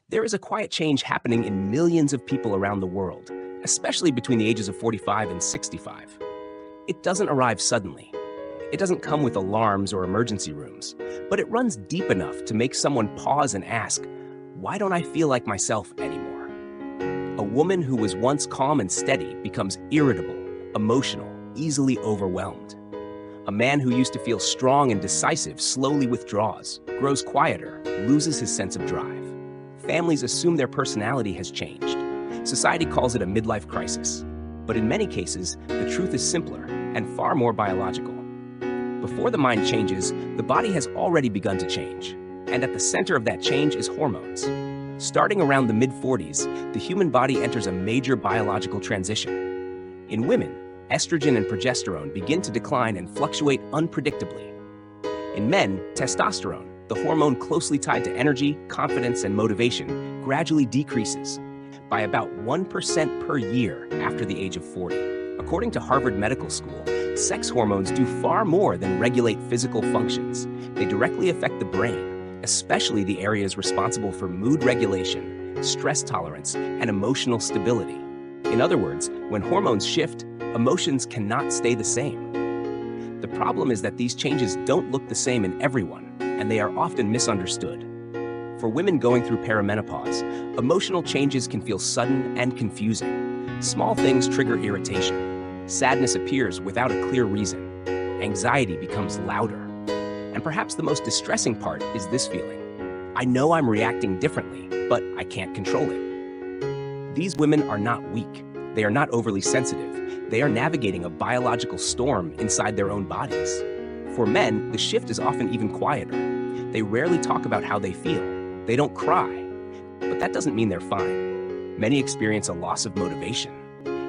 There is a quiet change happening in millions of people around the world, especially between the ages of 45 and 65. It doesn't arrive suddenly. It doesn't come with alarms or emergency rooms, but it runs deep enough to make someone pause and ask, why don't I feel like myself anymore? A woman who was once calm and steady becomes irritable, emotional, easily overwhelmed. A man who used to feel strong and decisive slowly withdraws, grows quieter, loses his sense of drive. Families assume their personality has changed. Society calls it a midlife crisis. But in many cases, the truth is simpler and far more biological. Before the mind changes, the body has already begun to change. And at the center of that change is hormones. Starting around the mid-40s, the human body enters a major biological transition. In women, estrogen and progesterone begin to decline and fluctuate unpredictably. In men, testosterone, the hormone closely tied to energy, confidence, and motivation, gradually decreases by about 1% per year after the age of 40. According to Harvard Medical School, sex hormones do far more than regulate physical functions. They directly affect the brain, especially the areas responsible for mood regulation, stress tolerance, and emotional stability. In other words, when hormones shift, emotions cannot stay the same. The problem is that these changes don't look the same in everyone, and they are often misunderstood. For women going through perimenopause, emotional changes can feel sudden and confusing. Small things trigger irritation. Sadness appears without a clear reason. Anxiety becomes louder. And perhaps the most distressing part is this feeling. I know I'm reacting differently, but I can't control it. These women are not weak. They are not overly sensitive. They are navigating a biological storm inside their own bodies. For men, the shift is often even quieter. They rarely talk about how they feel. They don't cry. But that doesn't mean they're fine. Many experience a loss of motivation.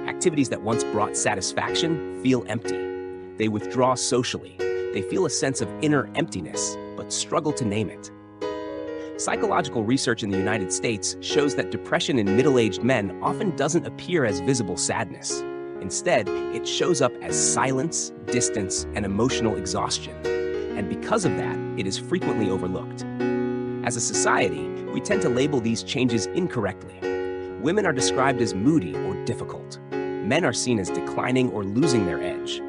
Activities that once brought satisfaction feel empty. They withdraw socially. They feel a sense of inner emptiness, but struggle to name it. Psychological research in the United States shows that depression in middle-aged men often doesn't appear as visible sadness. Instead, it shows up as silence, distance, and emotional exhaustion. And because of that, it is frequently overlooked. As a society, we tend to label these changes incorrectly. Women are described as moody or difficult. Men are seen as declining or losing their edge.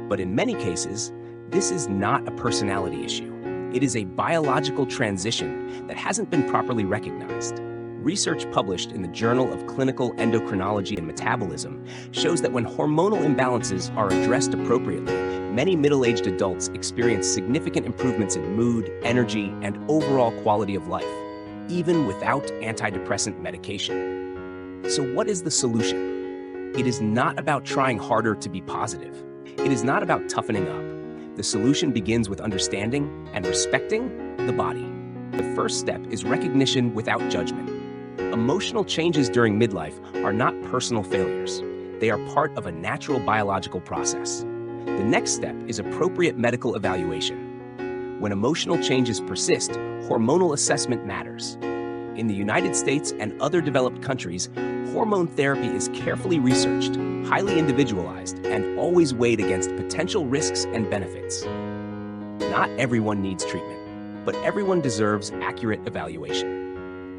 But in many cases, this is not a personality issue. It is a biological transition that hasn't been properly recognized. Research published in the Journal of Clinical Endocrinology and Metabolism shows that when hormonal imbalances are addressed appropriately, many middle-aged adults experience significant improvements in mood, energy, and overall quality of life, even without antidepressant medication. So what is the solution? It is not about trying harder to be positive. It is not about toughening up. The solution begins with understanding and respecting the body. The first step is recognition without judgment. Emotional changes during midlife are not personal failures. They are part of a natural biological process. The next step is appropriate medical evaluation. When emotional changes persist, hormonal assessment matters. In the United States and other developed countries, hormone therapy is carefully researched, highly individualized, and always weighed against potential risks and benefits. Not everyone needs treatment, but everyone deserves accurate evaluation.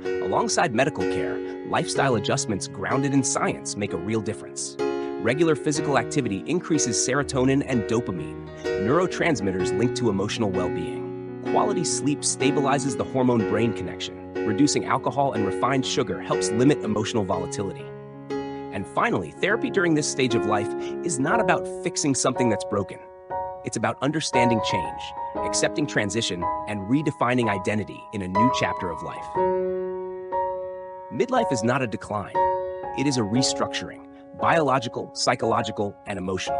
Alongside medical care, lifestyle adjustments grounded in science make a real difference. Regular physical activity increases serotonin and dopamine, neurotransmitters linked to emotional well-being. Quality sleep stabilizes the hormone-brain connection. Reducing alcohol and refined sugar helps limit emotional volatility. And finally, therapy during this stage of life is not about fixing something that's broken. It's about understanding change, accepting transition, and redefining identity in a new chapter of life. Midlife is not a decline. It is a restructuring, biological, psychological, and emotional.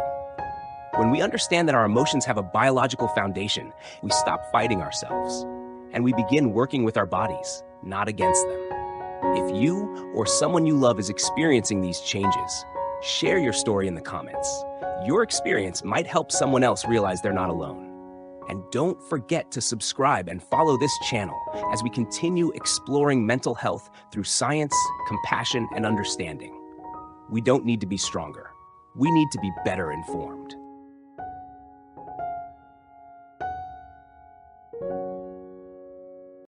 When we understand that our emotions have a biological foundation, we stop fighting ourselves, and we begin working with our bodies, not against them. If you or someone you love is experiencing these changes, share your story in the comments. Your experience might help someone else realize they're not alone. And don't forget to subscribe and follow this channel as we continue exploring mental health through science, compassion, and understanding. We don't need to be stronger. We need to be better informed.